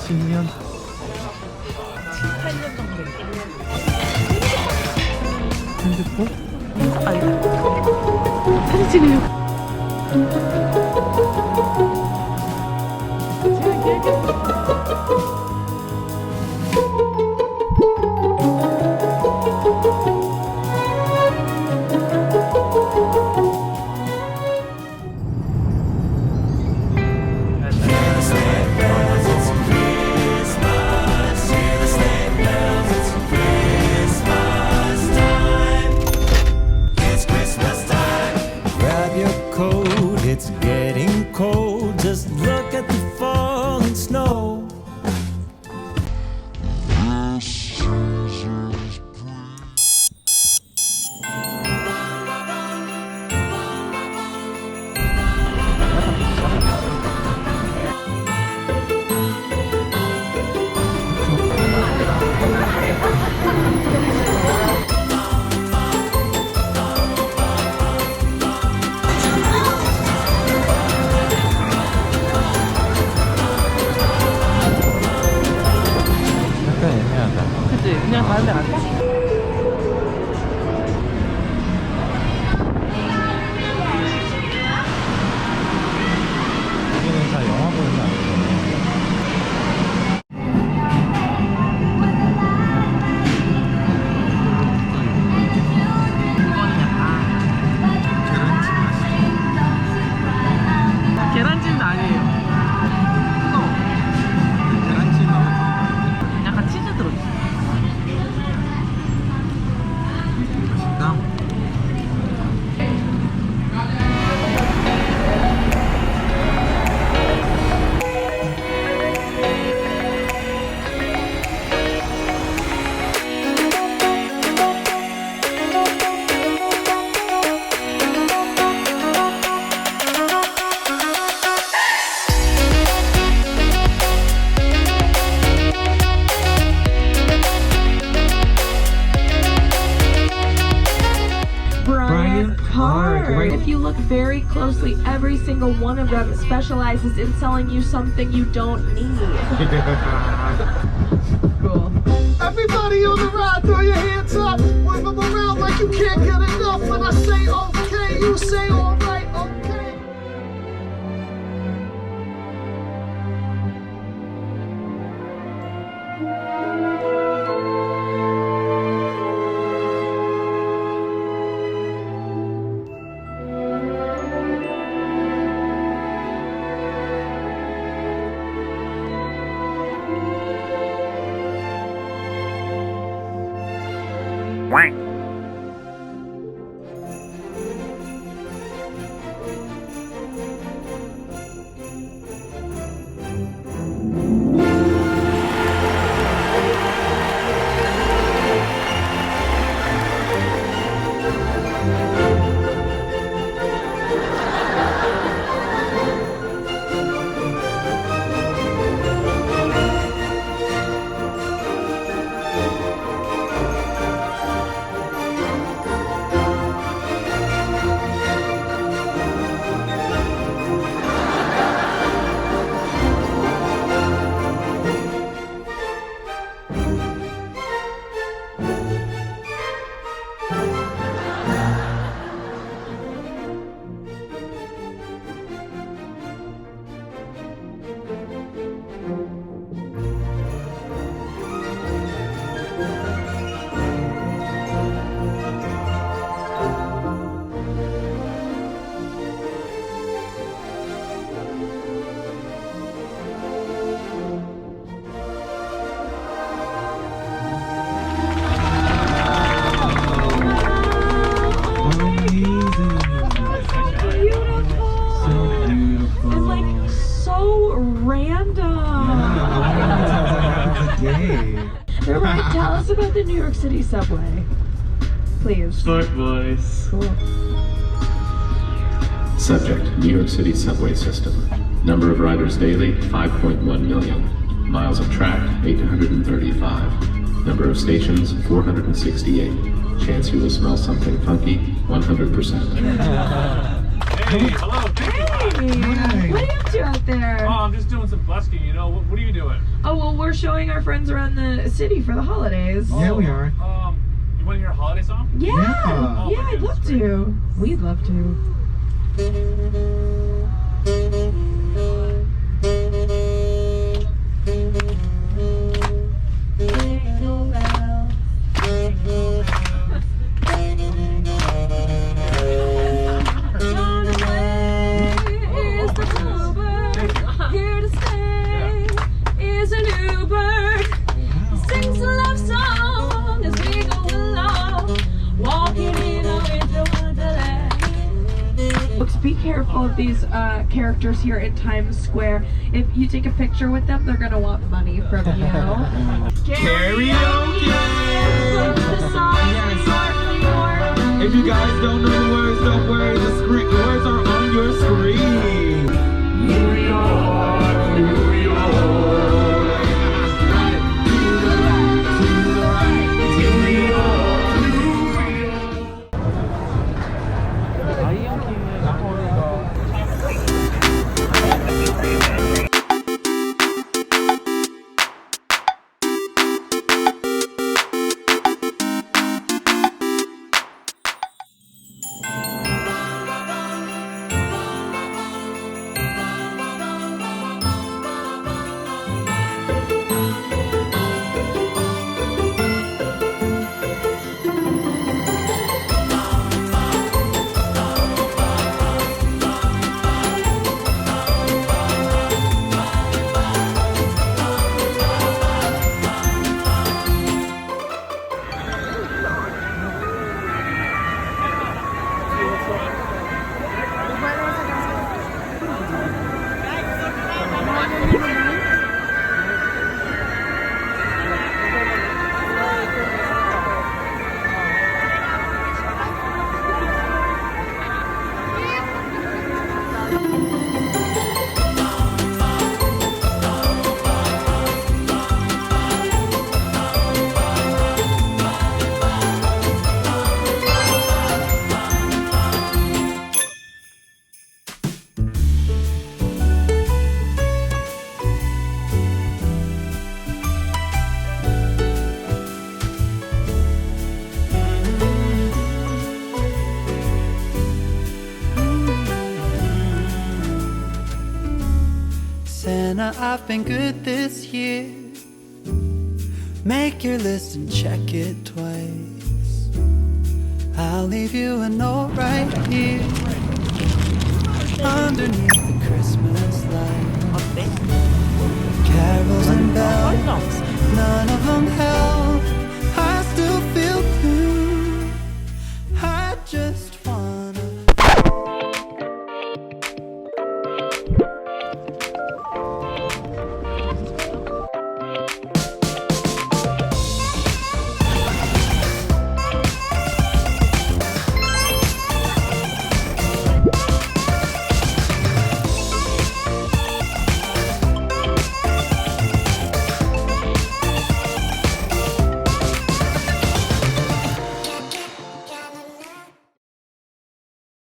10년? 8년 정도 됐겠네. 핸드폰? 아니다. 사진 찍으려고. Grab your coat, it's getting cold. Just look at the falling snow. 약간 애매하다. 그치? 그냥 다른 데 갈까? 여기는 다 영화 보는 거 아니잖아. 이거는 약간 계란찜 맛있어. 계란찜도 아니에요. 이거 계란찜하고 약간 치즈 들어있어. 맛있다. Bryant Park, Park. right. If you look very closely, every single one of them specializes in selling you something you don't need. Cool. Everybody on the ride, throw your hands up. Wave them around like you can't get enough. When I say okay, you say alright, okay. And like so random. Yay. Everybody, tell us about the New York City subway, please. Smart voice. Cool. Subject, New York City subway system. Number of riders daily, 5.1 million. Miles of track, 835. Number of stations, 468. Chance you will smell something funky, 100%. Hey, hello. Hey, what are you up to out there? Oh, I'm just doing some busking, you know. What are you doing? Oh, well, we're showing our friends around the city for the holidays. Yeah, we are. You want to hear a holiday song? Yeah, Yeah. yeah, I'd love to. We'd love to. Gone away is the bluebird. Here to stay is a new bird. Sings a love song as we go along, walking in a winter wonderland. Folks, be careful of these characters here in Times Square. If you take a picture with them, they're gonna want money from you. Karaoke! The song is New York. If you guys don't know the words, don't worry. The words are on your screen. New York, New York. Right, to the right, New York, New York. 아이언킹은 나오는 Santa, I've been good this year. Make your list and check it twice. I'll leave you a note right here underneath the